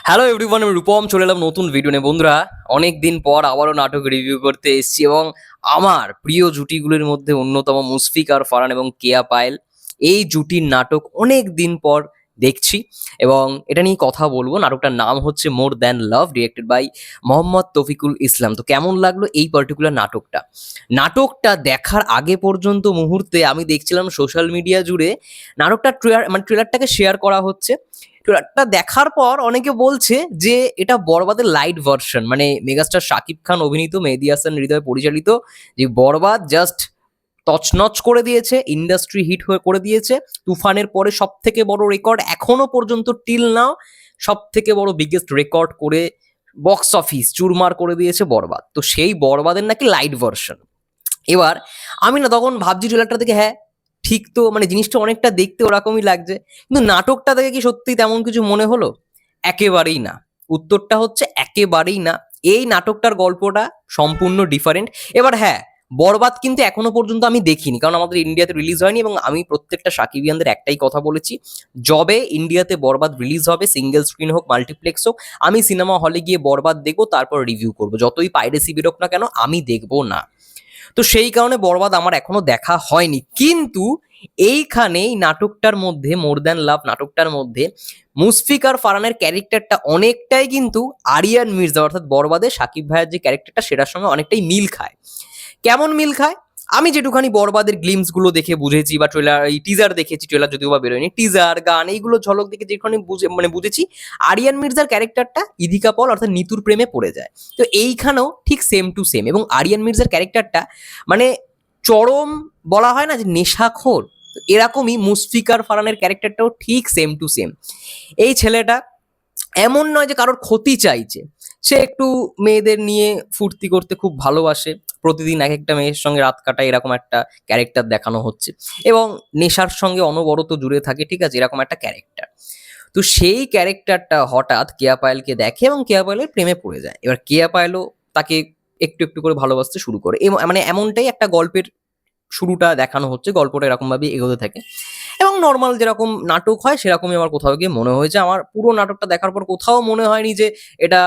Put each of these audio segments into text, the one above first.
Hello everyone, আমি রূপম চলে এলাম নতুন ভিডিও নিয়ে। বন্ধুরা, অনেক দিন পর আবারও নাটক রিভিউ করতে এসেছি এবং আমার প্রিয় জুটিগুলির মধ্যে অন্যতম মুশফিক আর ফারহান এবং কেয়া পায়েল, এই জুটির নাটক অনেক দিন পর দেখছি এবং এটা নিয়ে কথা বলবো। নাটকটার নাম হচ্ছে more than love, directed by Mohammad Taufiqul Islam. তো কেমন লাগলো এই পার্টিকুলার নাটকটা? নাটকটা দেখার আগে পর্যন্ত মুহূর্তে আমি দেখছিলাম সোশ্যাল মিডিয়া জুড়ে নাটকটা ট্রেলারটাকে শেয়ার করা হচ্ছে। ট্রেলারটা দেখার পর অনেকে বলছে যে এটা বরবাদের লাইট ভার্সন, মানে মেগাস্টার শাকিব খান অভিনীত, মেহেদী হাসান হৃদয় পরিচালিত যে বরবাদ জাস্ট তছনছ করে দিয়েছে, ইন্ডাস্ট্রি হিট হয়ে করে দিয়েছে। তুফানের পরে সব থেকে বড় রেকর্ড এখনো পর্যন্ত টিল নাও, সব থেকে বড় বিগেস্ট রেকর্ড করে বক্স অফিস চুরমার করে দিয়েছে বরবাদ। তো সেই বরবাদের নাকি লাইট ভার্সন। এবার আমি না তখন ভাবছি ট্রেলারটা দেখে, হ্যাঁ ঠিক তো, মানে জিনিসটা অনেকটা দেখতে ওরকমই লাগছে, কিন্তু নাটকটা দেখে কি সত্যি তেমন কিছু মনে হলো? একেবারেই না। উত্তরটা হচ্ছে একেবারেই না। এই নাটকটার গল্পটা সম্পূর্ণ ডিফারেন্ট। এবার হ্যাঁ, বরবাদ কিন্তু এখনো পর্যন্ত আমি দেখিনি, কারণ আমাদের ইন্ডিয়াতে রিলিজ হয়নি এবং আমি প্রত্যেকটা সাকিবিয়ানদের একটাই কথা বলেছি, যবে ইন্ডিয়াতে বরবাদ রিলিজ হবে, সিঙ্গেল স্ক্রিন হোক মাল্টিপ্লেক্স হোক, আমি সিনেমা হলে গিয়ে বরবাদ দেখবো, তারপর রিভিউ করবো। যতই পাইরেসি বেরোক না কেন আমি দেখবো না। তো সেই কারণে বরবাদ আমার এখনো দেখা হয়নি। কিন্তু এইখানে এই নাটকটার মধ্যে, মোর দ্যান লাভ নাটকটার মধ্যে, মুশফিক আর ফারহানের ক্যারেক্টারটা অনেকটাই কিন্তু আরিয়ান মির্জা অর্থাৎ বরবাদে সাকিব ভাইয়ের যে ক্যারেক্টারটা সেটার সঙ্গে অনেকটাই মিল খায়। কেমন মিল খায়? আমি যেটুখানি বরবাদের গ্লিমস গুলো দেখে বুঝেছি, বা ট্রেলার, এই টিজার দেখেছি, ট্রেলার যদিও বা বেরোয়নি, টিজার গান এইগুলো ঝলক দেখে যেখানে বুঝেছি আরিয়ান মির্জার ক্যারেক্টারটা ইদিকা পল অর্থাৎ নিতুর প্রেমে পড়ে যায়। তো এইখানেও ঠিক সেম টু সেম, এবং আরিয়ান মির্জার ক্যারেক্টারটা মানে চরম, বলা হয় না যে নেশাখোর, তো এরকমই মুশফিক আর ফারহানের ক্যারেক্টারটাও ঠিক সেম টু সেম। এই ছেলেটা এমন নয় যে কারোর ক্ষতি চাইছে, সে একটু মেয়েদের নিয়ে ফুর্তি করতে খুব ভালোবাসে, প্রতিদিন এক একটা মেয়ের সঙ্গে রাত কাটায়, এরকম একটা ক্যারেক্টার দেখানো হচ্ছে, এবং নেশার সঙ্গে অনবরত জুড়ে থাকে, ঠিক আছে, এরকম একটা ক্যারেক্টার। তো সেই ক্যারেক্টারটা হঠাৎ কেয়া পায়েলকে দেখে এবং কেয়া পায়েলের প্রেমে পড়ে যায়। এবার কেয়া পায়েলও তাকে একটু একটু করে ভালোবাসতে শুরু করে, মানে এমনটাই একটা গল্পের শুরুটা দেখানো হচ্ছে। গল্পটা এরকম ভাবে এগোতে থাকে এবং নর্মাল যেরকম নাটক হয় সেরকমই আমার কোথাও গিয়ে মনে হয়েছে। আমার পুরো নাটকটা দেখার পর কোথাও মনে হয়নি যে এটা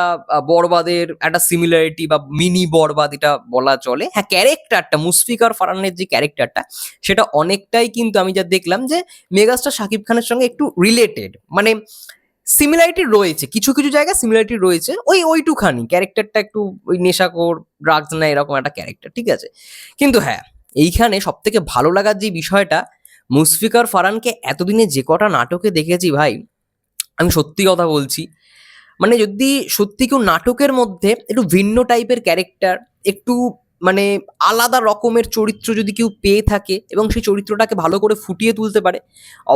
বরবাদের একটা সিমিলারিটি বা মিনি বরবাদ এটা বলা চলে। হ্যাঁ, ক্যারেক্টারটা মুশফিক আর ফারহানের যে ক্যারেক্টারটা সেটা অনেকটাই কিন্তু আমি যা দেখলাম যে মেগাস্টার শাকিব খানের সঙ্গে একটু রিলেটেড, মানে সিমিলারিটি রয়েছে, কিছু কিছু জায়গায় সিমিলারিটি রয়েছে, ওইটুখানি ক্যারেক্টারটা একটু ওই নেশাখোর, ড্রাগস নেয়, এরকম একটা ক্যারেক্টার, ঠিক আছে। কিন্তু হ্যাঁ, এইখানে সব থেকে ভালো লাগার যে বিষয়টা, মুশফিক আর ফারহানকে এতদিনে যে কটা নাটকে দেখেছি ভাই, আমি সত্যি কথা বলছি, মানে যদি সত্যি কেউ নাটকের মধ্যে একটু ভিন্ন টাইপের ক্যারেক্টার, একটু মানে আলাদা রকমের চরিত্র যদি কেউ পেয়ে থাকে এবং সেই চরিত্রটাকে ভালো করে ফুটিয়ে তুলতে পারে,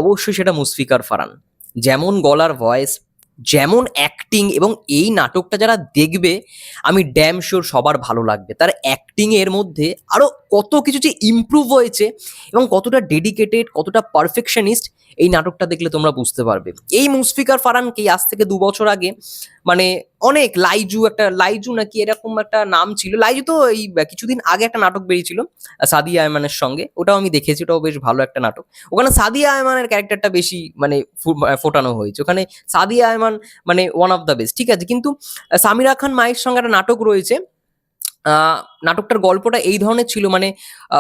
অবশ্যই সেটা মুশফিক আর ফারহান। যেমন গলার ভয়েস, যেমন অ্যাক্টিং, এবং এই নাটকটা যারা দেখবে আমি ড্যাম শিওর সবার ভালো লাগবে। তার অ্যাক্টিং এর মধ্যে আরো কত কিছু যে ইমপ্রুভ হয়েছে এবং কতটা ডেডিকেটেড, কতটা পারফেকশনিস্ট, এই নাটকটা দেখলে তোমরা বুঝতে পারবে। এই মুশফিক আর ফারহানকে আজ থেকে 2 বছর আগে, মানে অনেক লাইজু, একটা লাইজু নাকি এরকম একটা নাম ছিল, লাইজু তো এই কিছুদিন আগে একটা নাটক বেরিয়েছিল সাদিয়া আয়মানের সঙ্গে, ওটাও আমি দেখেছি, ওটাও বেশ ভালো একটা নাটক। ওখানে সাদিয়া আয়মানের ক্যারেক্টারটা বেশি মানে ফোটানো হয়েছে ওখানে। সাদিয়া আয়মান মানে ওয়ান অফ দ্য বেস্ট, ঠিক আছে। কিন্তু সামিরা খান মায়ের সঙ্গে একটা নাটক রয়েছে, নাটকটার গল্পটা এই ধরনের ছিল, মানে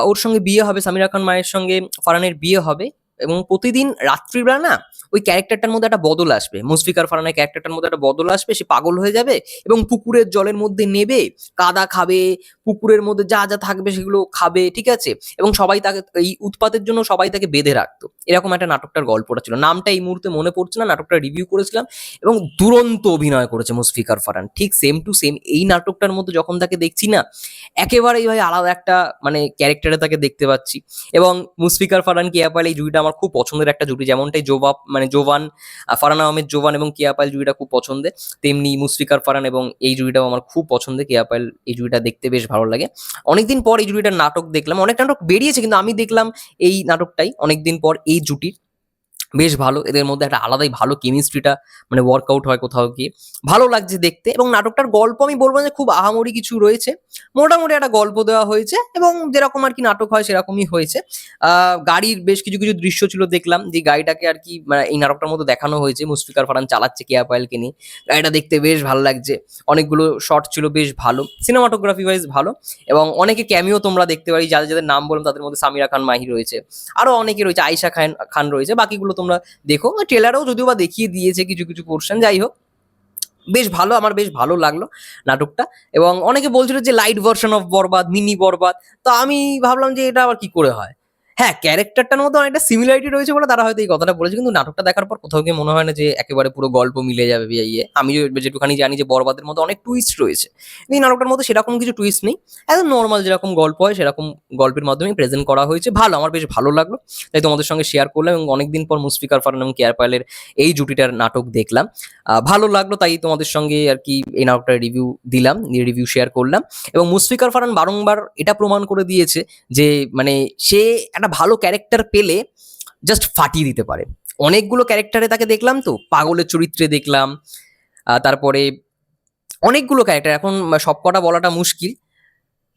ওর সঙ্গে বিয়ে হবে, সামিরা খান মায়ের সঙ্গে ফারহানের বিয়ে হবে, এবং প্রতিদিন রাত্রিবেলা না ওই ক্যারেক্টারটার মধ্যে একটা বদল আসবে, মুশফিক আর ফারহানের ক্যারেক্টারটার মধ্যে একটা বদল আসবে, সে পাগল হয়ে যাবে এবং পুকুরের জলের মধ্যে নেবে, কাদা খাবে, পুকুরের মধ্যে যা যা থাকবে সেগুলো খাবে, ঠিক আছে, এবং সবাই তাকে এই উৎপাতের জন্য সবাই তাকে বেঁধে রাখতো। এরকম একটা নাটকটার গল্পটা ছিল, নামটা এই মুহূর্তে মনে পড়ছে না। নাটকটা রিভিউ করেছিলাম এবং দুরন্ত অভিনয় করেছে মুশফিক আর ফারহান, ঠিক সেম টু সেম এই নাটকটার মধ্যে যখন তাকে দেখছি না, একেবারেই ভাই আলাদা একটা মানে ক্যারেক্টারে তাকে দেখতে পাচ্ছি। এবং মুশফিক আর ফারহান, কেয়া পায়েল, এই জুটিটা আমার খুব পছন্দের একটা জুটি। যেমনটাই মানে জোবান, ফারহান আহমেদ জোবান এবং কেয়া পায়েল জুটিটা খুব পছন্দের, তেমনি মুশফিক আর ফারহান এবং এই জুটিটাও আমার খুব পছন্দের। কেয়া পায়েল এই জুটিটা দেখতে বেশ ভালো লাগে। অনেকদিন পর এই জুটিটার নাটক দেখলাম, অনেক নাটক বেরিয়েছে কিন্তু আমি দেখলাম এই নাটকটাই অনেকদিন পর এই জুটির। বেশ ভালো। এদের মধ্যে একটা আলাদাই ভালো কেমিস্ট্রিটা মানে ওয়ার্কআউট হয় কোথাও গিয়ে। ভালো লাগছে দেখতে এবং নাটকটার গল্প আমি বলব না যে খুব আহামরি কিছু রয়েছে। মোটামুটি একটা গল্প দেওয়া হয়েছে এবং যেরকম আরকি নাটক হয় সেরকমই হয়েছে। আ গাড়ির বেশ কিছু দৃশ্য ছিল দেখলাম যে গাড়িটাকে আরকি এই নাটকটার মধ্যে দেখানো হয়েছে। মুশফিকার ফারহান চালাচ্ছে কেয়া পায়েলকে নিয়ে। গাড়িটা দেখতে বেশ ভালো লাগছে। অনেকগুলো শট ছিল বেশ ভালো। সিনেমাটোগ্রাফি ওয়াইজ ভালো এবং অনেকে ক্যামিও তোমরা দেখতে পারি যাদের নাম বললাম তাদের মধ্যে সামিরা খান মাহি রয়েছে। আরো অনেকে রয়েছে, আয়েশা খান রয়েছে। বাকিগুলো তোমরা দেখো। ট্রেলারেও যদিও বা দেখিয়ে দিয়েছে কিছু পোরশন। যাই হোক, বেশ ভালো, আমার বেশ ভালো লাগলো নাটকটা এবং অনেকে বলছিল যে light version of Borbaad, mini Borbaad. তো আমি ভাবলাম যে এটা আবার কি করে হয়? হ্যাঁ, ক্যারেক্টারটার মধ্যে অনেকটা সিমিলারিটি রয়েছে বলে তারা হয়তো এই কথাটা বলেছে। কিন্তু নাটকটা দেখার পর কোথাও গিয়ে মনে হয় না যে একেবারে পুরো গল্প মিলে যাবে ইয়ে। আমি যেটুখানি জানি যে বরবাদের মধ্যে অনেক টুইস্ট রয়েছে। কিন্তু এই নাটকটার মধ্যে সেরকম কিছু টুইস্ট নেই। একদম নরমাল যেরকম গল্প হয় সেরকম গল্পের মাধ্যমেই প্রেজেন্ট করা হয়েছে। ভালো, আমার বেশ ভালো লাগলো। তাই তোমাদের সঙ্গে শেয়ার করলাম এবং অনেকদিন পর মুশফিকার ফারহান এবং কেয়ার পায়েলের এই জুটিটার নাটক দেখলাম। ভালো লাগলো তাই তোমাদের সঙ্গে আরকি এই নাটকটার রিভিউ দিলাম, রিভিউ শেয়ার করলাম এবং মুশফিকার ফারহান বারংবার এটা প্রমাণ করে দিয়েছে যে মানে সে একটা ভালো ক্যারেক্টার পেলে জাস্ট ফাটিয়ে দিতে পারে। অনেকগুলো ক্যারেক্টারে তাকে দেখলাম তো, পাগলের চরিত্রে দেখলাম, তারপরে অনেকগুলো ক্যারেক্টার এখন সবকটা বলাটা মুশকিল।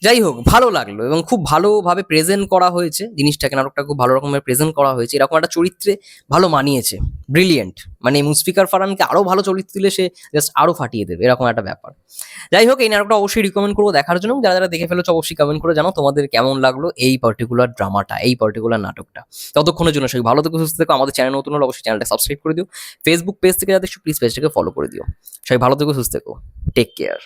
যাই হোক, ভালো লাগলো এবং খুব ভালোভাবে প্রেজেন্ট করা হয়েছে জিনিসটাকে, নাটকটা খুব ভালো রকমের প্রেজেন্ট করা হয়েছে। এরকম একটা চরিত্রে ভালো মানিয়েছে। ব্রিলিয়েন্ট। মানে মুশফিকার ফারহানকে আরো ভালো চরিত্র দিলে সে জাস্ট আরো ফাটিয়ে দেবে, এরকম একটা ব্যাপার। যাই হোক, এই নাটকটা অবশ্যই রিকমেন্ড করবো দেখার জন্য। যারা দেখে ফেলেছো অবশ্যই কমেন্ট করে জানাও তোমাদের কেমন লাগলো এই পার্টিকুলার ড্রামাটা, এই পার্টিকুলার নাটকটা। ততক্ষণের জন্য সবাই ভালো থেকো, সুস্থ থেকো। আমাদের চ্যানেল নতুন হলে অবশ্যই চ্যানেলটা সাবস্ক্রাইব করে দিও। ফেসবুক পেজ থেকে যারা দেখছো প্লিজ পেজটাকে ফলো করে দিও। সবাই ভালো থেকো, সুস্থ থেকো। Take care.